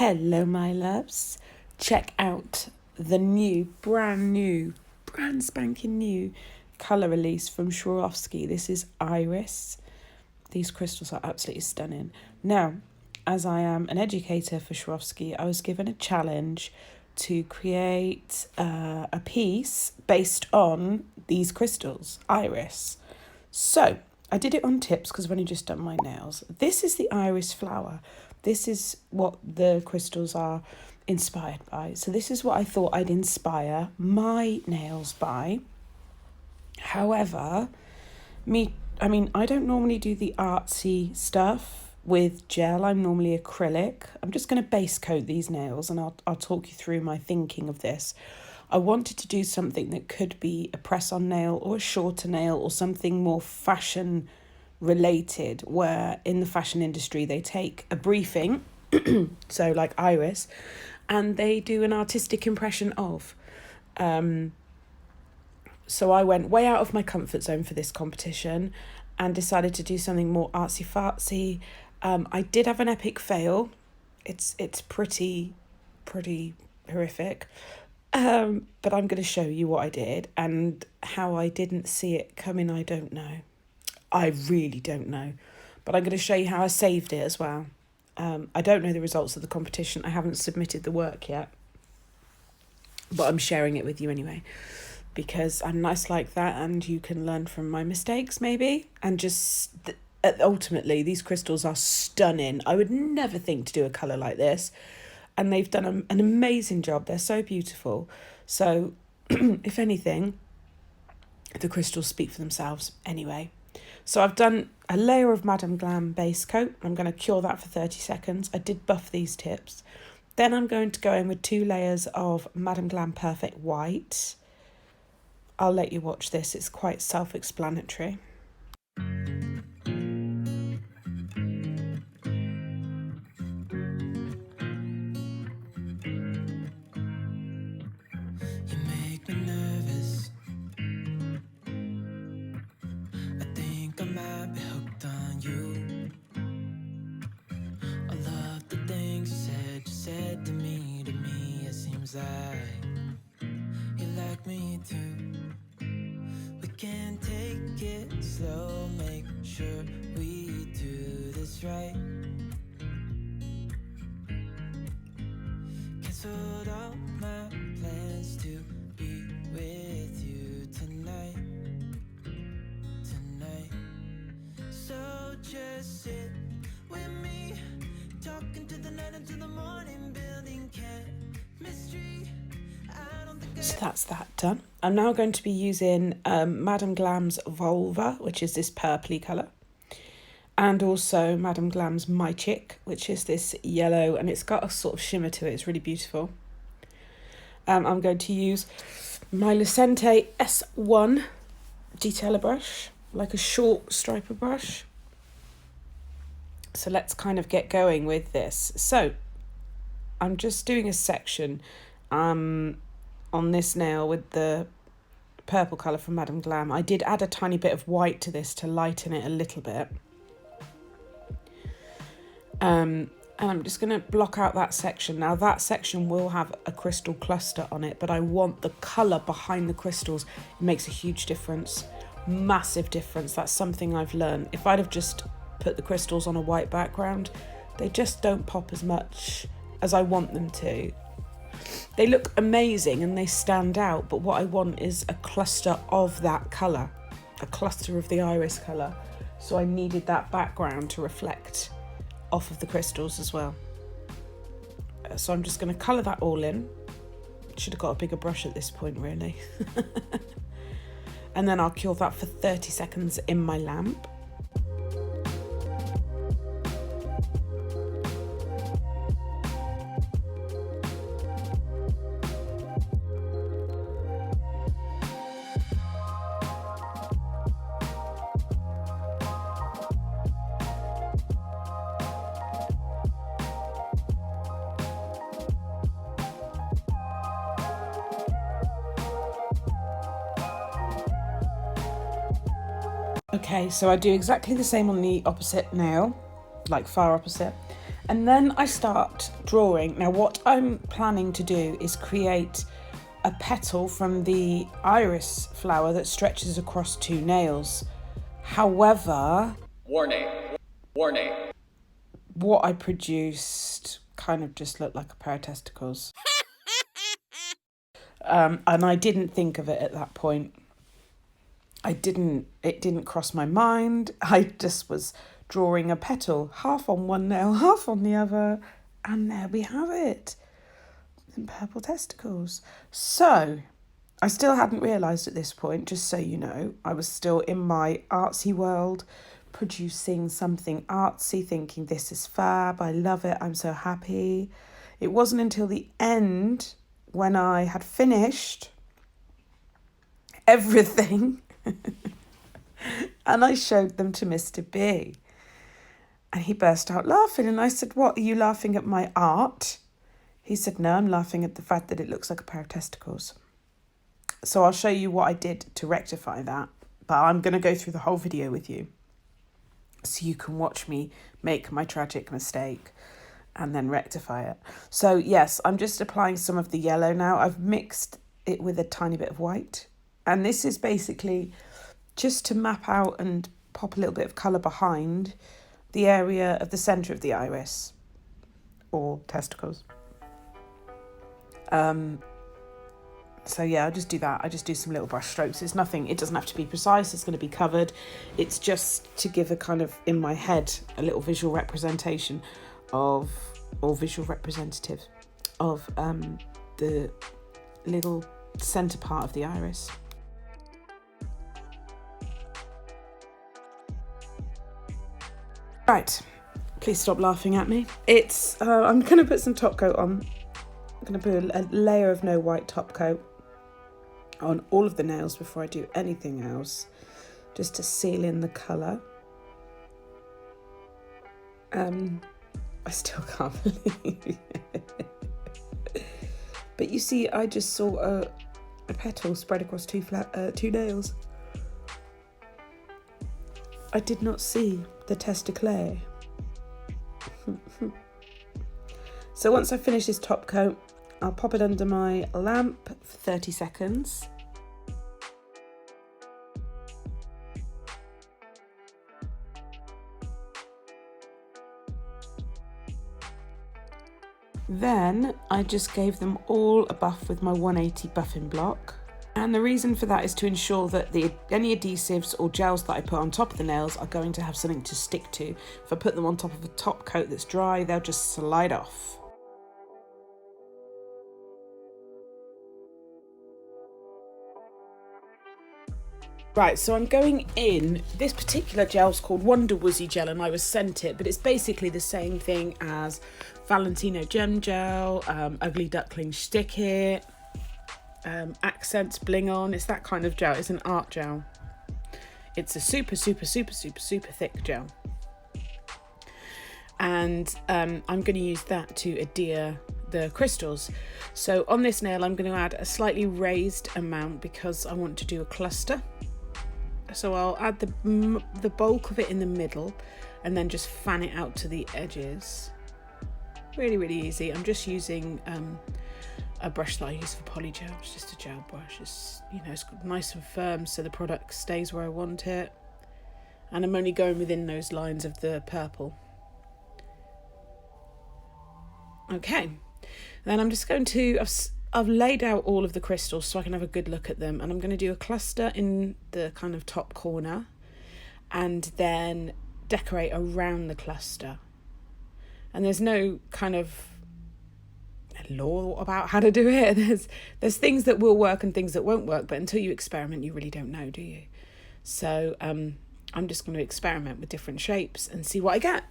Hello, my loves. Check out the brand spanking new colour release from Swarovski. This is Iris. These crystals are absolutely stunning. Now, as I am an educator for Swarovski, I was given a challenge to create a piece based on these crystals, Iris. So, I did it on tips because I've only just done my nails. This is the iris flower. This is what the crystals are inspired by. So this is what I thought I'd inspire my nails by. However, I don't normally do the artsy stuff with gel. I'm normally acrylic. I'm just going to base coat these nails and I'll talk you through my thinking of this. I wanted to do something that could be a press-on nail or a shorter nail or something more fashion related, where in the fashion industry they take a briefing, so like Iris, and they do an artistic impression of. So I went way out of my comfort zone for this competition and decided to do something more artsy-fartsy. I did have an epic fail. It's pretty horrific. But I'm going to show you what I did, and how I didn't see it coming, I don't know. I really don't know. But I'm going to show you how I saved it as well. I don't know the results of the competition. I haven't submitted the work yet. But I'm sharing it with you anyway, because I'm nice like that and you can learn from my mistakes maybe. And just ultimately, these crystals are stunning. I would never think to do a colour like this. And they've done an amazing job. They're so beautiful. So, if anything, the crystals speak for themselves anyway. So I've done a layer of Madame Glam base coat. I'm going to cure that for 30 seconds. I did buff these tips. Then I'm going to go in with 2 layers of Madame Glam Perfect White. I'll let you watch this. It's quite self-explanatory. Like you like me too. We can take it slow, make sure we do this right. Canceled all my plans to be with you tonight. So just sit with me, talking to the night until the morning, building chemistry. So that's that done. I'm now going to be using Madame Glam's Volver, which is this purpley colour. And also Madame Glam's My Chick, which is this yellow, and it's got a sort of shimmer to it. It's really beautiful. I'm going to use my Lucente S1 detailer brush, like a short striper brush. So let's kind of get going with this. So I'm just doing a section on this nail with the purple colour from Madame Glam. I did add a tiny bit of white to this to lighten it a little bit. And I'm just going to block out that section. Now that section will have a crystal cluster on it, but I want the colour behind the crystals. It makes a huge difference, massive difference. That's something I've learned. If I'd have just put the crystals on a white background, they just don't pop as much as I want them to. They look amazing and they stand out, but what I want is a cluster of that colour, a cluster of the iris colour. So I needed that background to reflect off of the crystals as well. So I'm just going to colour that all in. Should have got a bigger brush at this point, really. And then I'll cure that for 30 seconds in my lamp. Okay, so I do exactly the same on the opposite nail, like far opposite. And then I start drawing. Now what I'm planning to do is create a petal from the iris flower that stretches across 2 nails. However, warning, what I produced kind of just looked like a pair of testicles. And I didn't think of it at that point. It didn't cross my mind. I just was drawing a petal, half on one nail, half on the other, and there we have it. Some purple testicles. So, I still hadn't realised at this point, just so you know, I was still in my artsy world, producing something artsy, thinking this is fab, I love it, I'm so happy. It wasn't until the end, when I had finished everything, and I showed them to Mr. B. And he burst out laughing, and I said, "What, are you laughing at my art?" He said, "No, I'm laughing at the fact that it looks like a pair of testicles." So I'll show you what I did to rectify that, but I'm going to go through the whole video with you so you can watch me make my tragic mistake and then rectify it. So yes, I'm just applying some of the yellow now. I've mixed it with a tiny bit of white, and this is basically just to map out and pop a little bit of colour behind the area of the centre of the iris or testicles. So yeah, I just do that. I just do some little brush strokes. It's nothing, it doesn't have to be precise. It's going to be covered. It's just to give a kind of, in my head, a little visual representation of, or visual representative of the little centre part of the iris. Right, please stop laughing at me. It's, I'm going to put some top coat on. I'm going to put a layer of no white top coat on all of the nails before I do anything else, just to seal in the colour. I still can't believe it. But you see, I just saw a petal spread across 2 nails. I did not see the testicle. So once I finish this top coat, I'll pop it under my lamp for 30 seconds. Then I just gave them all a buff with my 180 buffing block. And the reason for that is to ensure that any adhesives or gels that I put on top of the nails are going to have something to stick to. If I put them on top of a top coat that's dry, they'll just slide off. Right, so I'm going in, this particular gel is called Wonder Woozy Gel and I was sent it, but it's basically the same thing as Valentino Gem Gel, Ugly Duckling Stick It, Accents Bling On. It's that kind of gel. It's an art gel. It's a super thick gel. And I'm going to use that to adhere the crystals. So on this nail I'm going to add a slightly raised amount because I want to do a cluster. So I'll add the bulk of it in the middle and then just fan it out to the edges. Really easy. I'm just using a brush that I use for polygel. It's just a gel brush. It's, you know, it's nice and firm so the product stays where I want it. And I'm only going within those lines of the purple. Okay, then I'm just going to, I've laid out all of the crystals so I can have a good look at them, and I'm going to do a cluster in the kind of top corner and then decorate around the cluster. And there's no kind of law about how to do it. There's things that will work and things that won't work, but until you experiment you really don't know, do you? So I'm just going to experiment with different shapes and see what I get.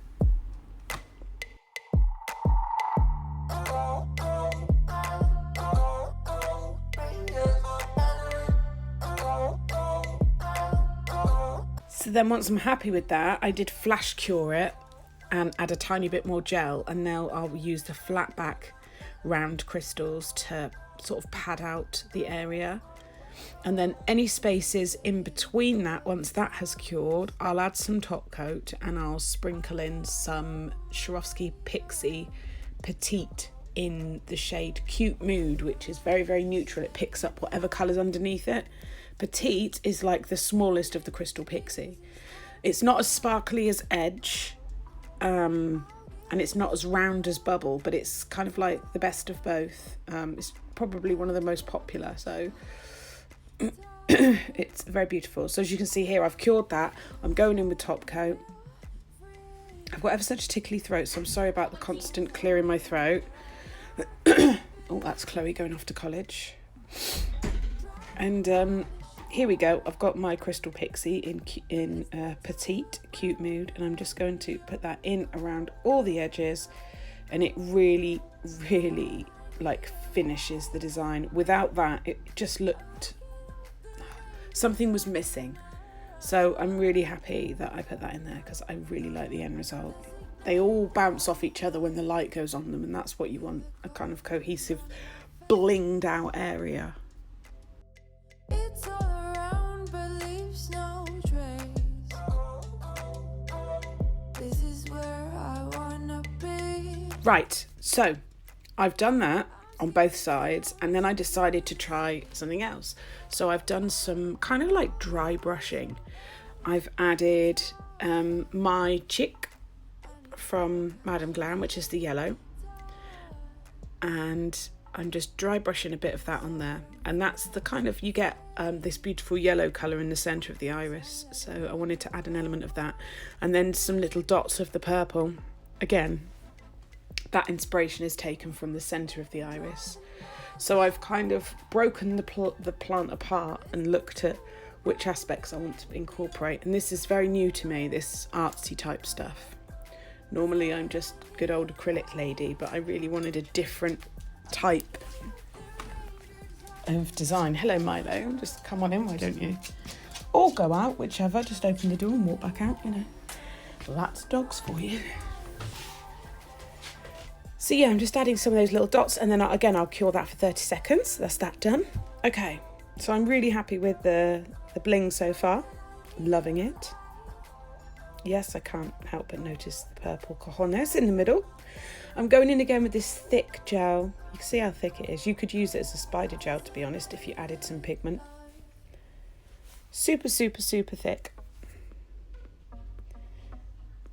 So then once I'm happy with that, I did flash cure it and add a tiny bit more gel, and now I'll use the flat back round crystals to sort of pad out the area. And then any spaces in between that, once that has cured, I'll add some top coat and I'll sprinkle in some Swarovski Pixie Petite in the shade Cute Mood, which is very, very neutral. It picks up whatever colour's underneath it. Petite is like the smallest of the crystal pixie. It's not as sparkly as Edge, and it's not as round as Bubble, but it's kind of like the best of both. It's probably one of the most popular, so it's very beautiful. So as you can see here, I've cured that. I'm going in with top coat. I've got ever such a tickly throat, so I'm sorry about the constant clearing my throat. Oh, that's Chloe going off to college. And here we go. I've got my crystal pixie in Petite Cute Mood, and I'm just going to put that in around all the edges, and it really, really like finishes the design. Without that, it just looked, something was missing. So I'm really happy that I put that in there because I really like the end result. They all bounce off each other when the light goes on them, and that's what you want, a kind of cohesive, blinged out area. It's all around but leaves no trace. This is where I wanna be. Right, so I've done that on both sides, and then I decided to try something else. So I've done some kind of like dry brushing. I've added my chick from Madame Glam, which is the yellow, and I'm just dry brushing a bit of that on there, and that's the kind of, you get this beautiful yellow colour in the centre of the iris, so I wanted to add an element of that, and then some little dots of the purple. Again, that inspiration is taken from the centre of the iris. So I've kind of broken the plant apart and looked at which aspects I want to incorporate, and this is very new to me, this artsy type stuff. Normally I'm just good old acrylic lady, but I really wanted a different type of design. Hello Milo, just come on in, why don't you? Or go out, whichever, just open the door and walk back out, you know. That's dogs for you. So yeah, I'm just adding some of those little dots, and then again I'll cure that for 30 seconds. That's that done. Okay, so I'm really happy with the bling so far. Loving it. Yes, I can't help but notice the purple cojones in the middle. I'm going in again with this thick gel. You can see how thick it is. You could use it as a spider gel, to be honest, if you added some pigment. Super, super, super thick.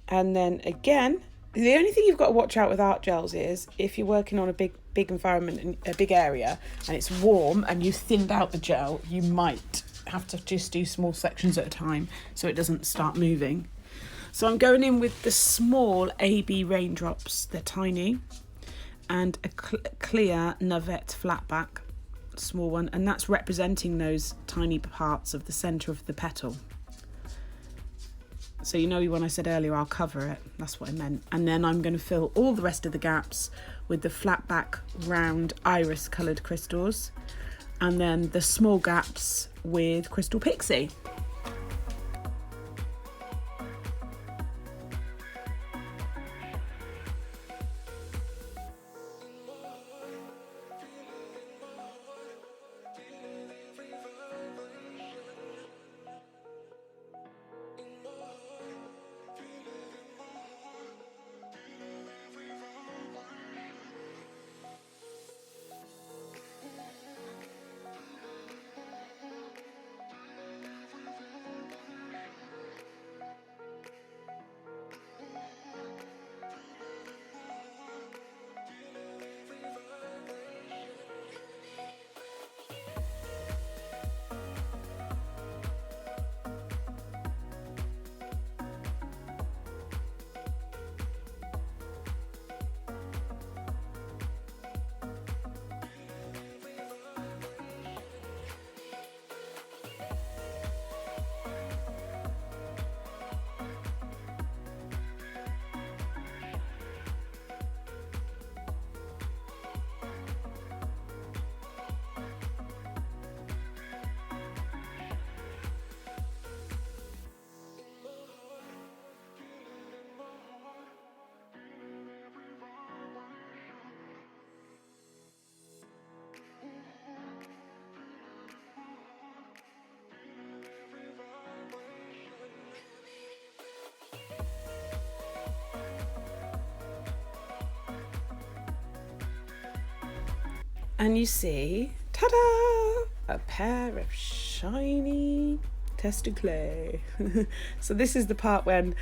And then again, the only thing you've got to watch out with art gels is if you're working on a big environment, and a big area, and it's warm and you thinned out the gel, you might have to just do small sections at a time so it doesn't start moving. So I'm going in with the small AB raindrops. They're tiny, and a clear nanette flatback, small one, and that's representing those tiny parts of the centre of the petal. So you know when I said earlier I'll cover it, that's what I meant. And then I'm going to fill all the rest of the gaps with the flat back round iris coloured crystals, and then the small gaps with crystal pixie. And you see, ta-da, a pair of shiny testicles. So this is the part when,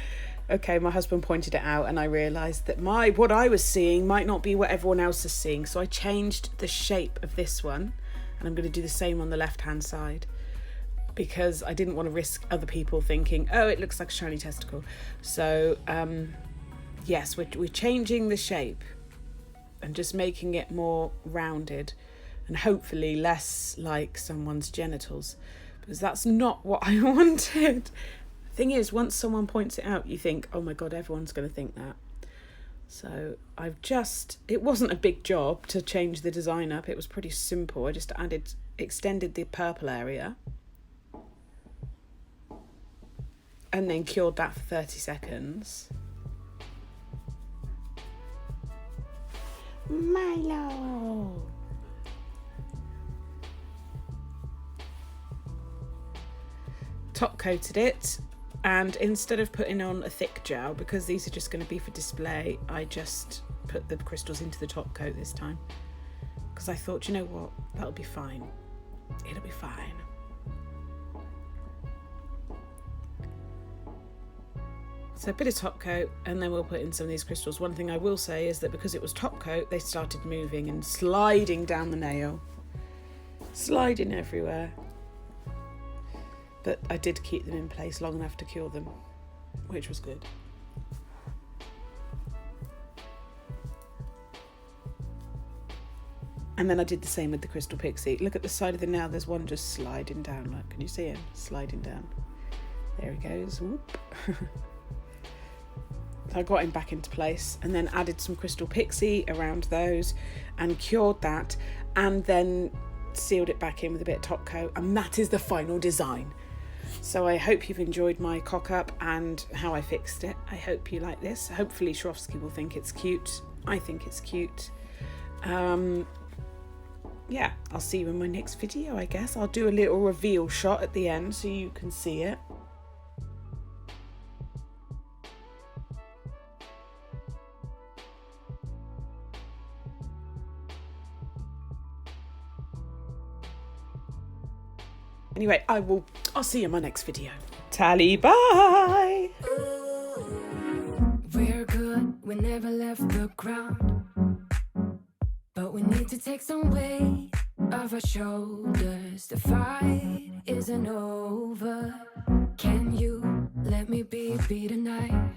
okay, my husband pointed it out and I realised that what I was seeing might not be what everyone else is seeing. So I changed the shape of this one, and I'm going to do the same on the left-hand side, because I didn't want to risk other people thinking, oh, it looks like a shiny testicle. So, yes, we're changing the shape and just making it more rounded and hopefully less like someone's genitals, because that's not what I wanted. The thing is, once someone points it out, you think, oh my God, everyone's going to think that. So it wasn't a big job to change the design up. It was pretty simple. I just extended the purple area and then cured that for 30 seconds. Milo! Top coated it, and instead of putting on a thick gel, because these are just going to be for display, I just put the crystals into the top coat this time, because I thought, you know what, that'll be fine. It'll be fine. So a bit of top coat, and then we'll put in some of these crystals. One thing I will say is that because it was top coat, they started moving and sliding down the nail. Sliding everywhere. But I did keep them in place long enough to cure them, which was good. And then I did the same with the crystal pixie. Look at the side of the nail, there's one just sliding down. Look, can you see him? Sliding down. There he goes. Whoop. I got him back into place and then added some crystal pixie around those and cured that, and then sealed it back in with a bit of top coat, and that is the final design. So I hope you've enjoyed my cock up and how I fixed it. I hope you like this. Hopefully Swarovski will think it's cute. I think it's cute. Yeah, I'll see you in my next video, I guess. I'll do a little reveal shot at the end so you can see it. Anyway, I'll see you in my next video. Tally, bye! We're good, we never left the ground, but we need to take some weight off our shoulders. The fight isn't over. Can you let me be tonight?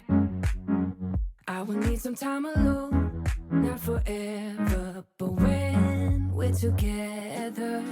I will need some time alone, not forever, but when we're together.